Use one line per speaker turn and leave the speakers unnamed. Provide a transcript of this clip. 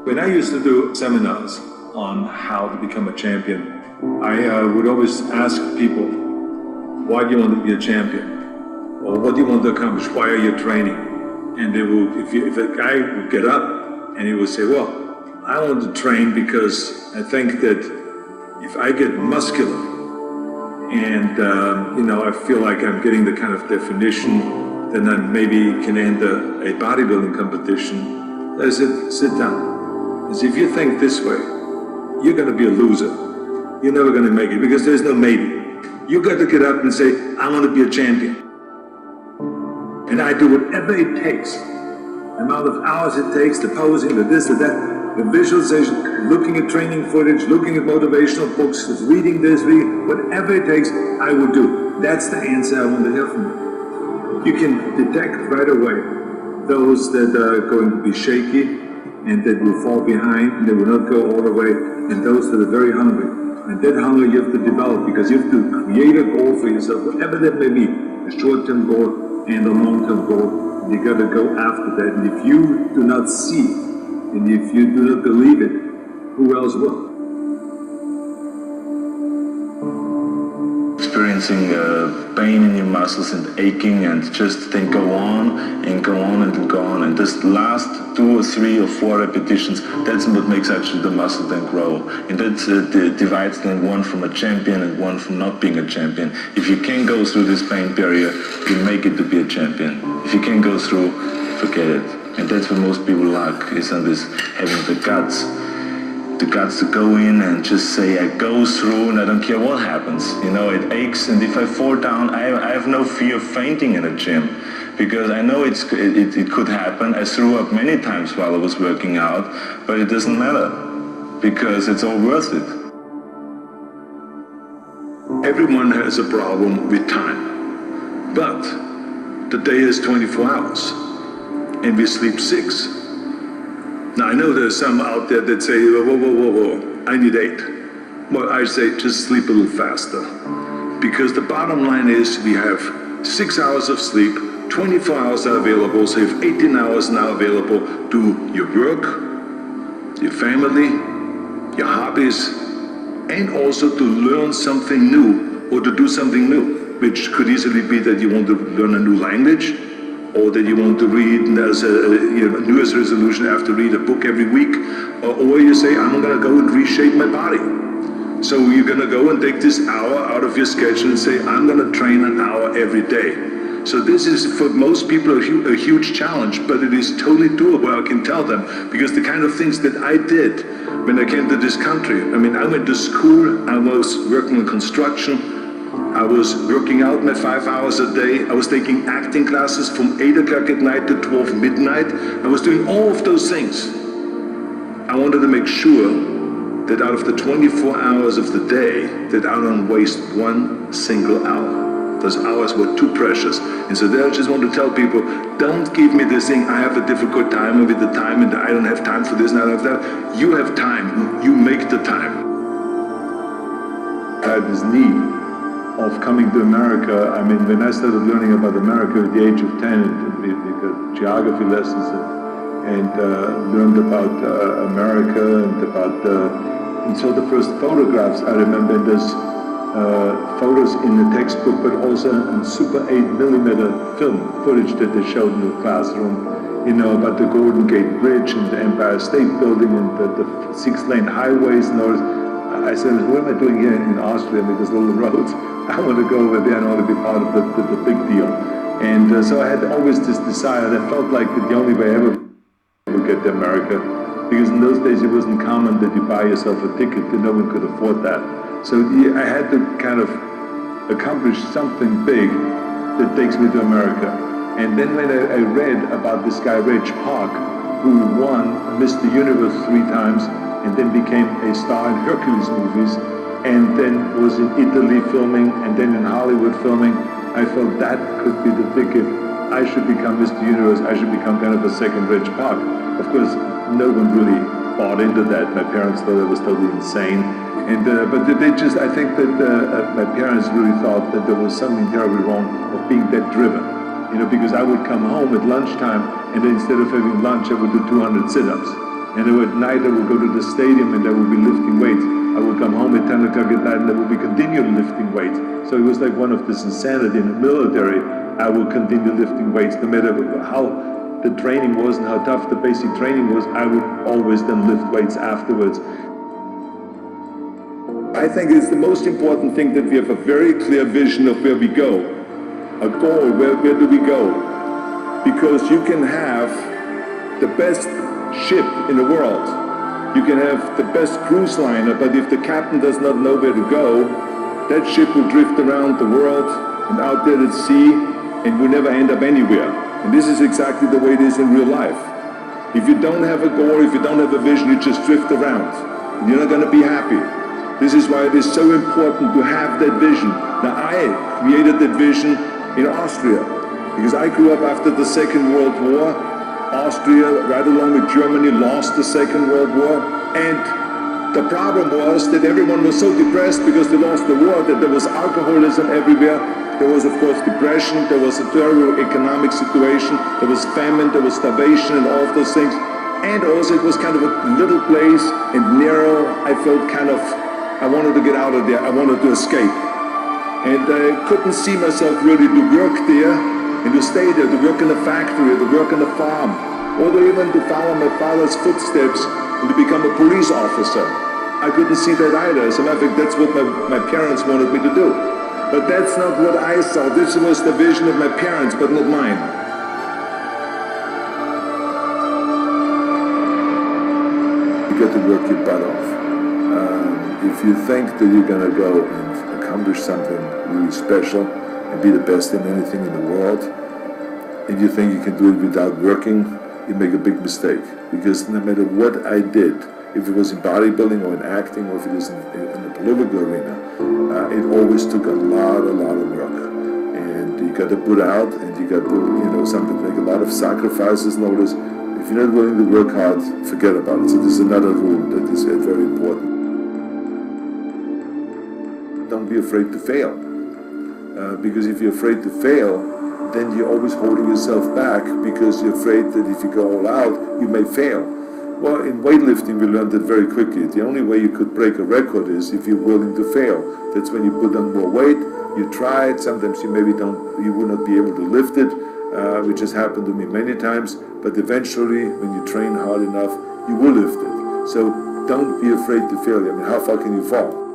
When I used to do seminars on how to become a champion, I would always ask people, why do you want to be a champion? Or what do you want to accomplish? Why are you training? And they would, if a guy would get up and he would say, well, I want to train because I think that if I get muscular and, I feel like I'm getting the kind of definition, then I maybe can enter a bodybuilding competition. I said, sit down. I said, if you think this way, you're going to be a loser. You're never going to make it because there's no maybe. You got to get up and say, I want to be a champion. And I do whatever it takes. The amount of hours it takes, the posing, the this, the that, the visualization, looking at training footage, looking at motivational books, reading this, whatever it takes, I will do. That's the answer I want to hear from you. You can detect right away those that are going to be shaky and that will fall behind and they will not go all the way, and those that are very hungry. And that hunger you have to develop because you have to create a goal for yourself, whatever that may be, a short-term goal and a long-term goal. And you got to go after that. And if you do not see it, and if you do not believe it, who else will?
Experiencing pain in your muscles and aching, and just then go on and go on and go on, and this last 2 or 3 or 4 repetitions, that's what makes actually the muscle then grow, and that divides then one from a champion and one from not being a champion. If you can go through this pain barrier, you make it to be a champion. If you can't go through, forget it. And that's what most people lack, is on this having the guts to go in and just say, I go through and I don't care what happens. It aches, and if I fall down, I have no fear of fainting in a gym, because I know it could happen. I threw up many times while I was working out, but it doesn't matter, because it's all worth it.
Everyone has a problem with time, but the day is 24 hours, and we sleep 6. Now, I know there's some out there that say, whoa, I need 8. Well, I say just sleep a little faster. Because the bottom line is we have 6 hours of sleep, 24 hours are available, so you have 18 hours now available to your work, your family, your hobbies, and also to learn something new or to do something new, which could easily be that you want to learn a new language, or that you want to read, and as a New Year's resolution, I have to read a book every week, or you say, I'm going to go and reshape my body. So you're going to go and take this hour out of your schedule and say, I'm going to train an hour every day. So this is, for most people, a huge challenge, but it is totally doable, I can tell them, because the kind of things that I did when I came to this country, I went to school, I was working in construction, I was working out my 5 hours a day. I was taking acting classes from 8 o'clock at night to 12 midnight. I was doing all of those things. I wanted to make sure that out of the 24 hours of the day, that I don't waste one single hour. Those hours were too precious. And so there I just want to tell people, don't give me this thing, I have a difficult time with the time and I don't have time for this and I don't have that. You have time. You make the time.
I had this need of coming to America. When I started learning about America at the age of 10, we got geography lessons and learned about America and saw the first photographs. I remember there's photos in the textbook, but also in Super 8mm film footage that they showed in the classroom, about the Golden Gate Bridge and the Empire State Building and the 6-lane highways and all this. I said, what am I doing here in Austria with these little roads? I want to go over there and I want to be part of the big deal. And so I had always this desire, and I felt like that the only way I ever would get to America, because in those days it wasn't common that you buy yourself a ticket, that no one could afford that. So I had to kind of accomplish something big that takes me to America. And then when I read about this guy, Reg Park, who won Mr. Universe 3 times, and then became a star in Hercules movies, and then was in Italy filming, and then in Hollywood filming, I felt that could be the ticket. I should become Mr. Universe, I should become kind of a second Reg Park. Of course, no one really bought into that. My parents thought I was totally insane. And but I think that my parents really thought that there was something terribly wrong of being that driven. Because I would come home at lunchtime, and then instead of having lunch, I would do 200 sit-ups. And at night I would go to the stadium and I would be lifting weights. I would come home at 10 o'clock at night and I would be continuing lifting weights. So it was like one of this insanity in the military. I would continue lifting weights no matter how the training was and how tough the basic training was. I would always then lift weights afterwards.
I think it's the most important thing that we have a very clear vision of where we go. A goal, where do we go? Because you can have the best ship in the world. You can have the best cruise liner, but if the captain does not know where to go, that ship will drift around the world and out there at sea and will never end up anywhere. And this is exactly the way it is in real life. If you don't have a goal, if you don't have a vision, you just drift around. And you're not going to be happy. This is why it is so important to have that vision. Now, I created that vision in Austria because I grew up after the Second World War. Austria, right along with Germany, lost the Second World War. And the problem was that everyone was so depressed because they lost the war, that there was alcoholism everywhere. There was, of course, depression. There was a terrible economic situation. There was famine. There was starvation and all of those things. And also it was kind of a little place and narrow. I felt I wanted to get out of there. I wanted to escape. And I couldn't see myself really to work there and to stay there, to work in a factory, to work on a farm, or to even to follow my father's footsteps and to become a police officer. I couldn't see that either. As a matter of fact, that's what my parents wanted me to do. But that's not what I saw. This was the vision of my parents, but not mine.
You got to work your butt off. If you think that you're going to go and accomplish something really special and be the best in anything in the world, and you think you can do it without working, you make a big mistake. Because no matter what I did, if it was in bodybuilding or in acting or if it was in the political arena, it always took a lot of work. And you got to put out and you got to, something, make a lot of sacrifices. Notice, if you're not willing to work hard, forget about it. So this is another rule that is very important. Don't be afraid to fail. Because if you're afraid to fail, then you're always holding yourself back because you're afraid that if you go all out, you may fail. Well, in weightlifting, we learned that very quickly. The only way you could break a record is if you're willing to fail. That's when you put on more weight, you try it, sometimes you will not be able to lift it, which has happened to me many times, but eventually, when you train hard enough, you will lift it. So don't be afraid to fail. I mean, how far can you fall?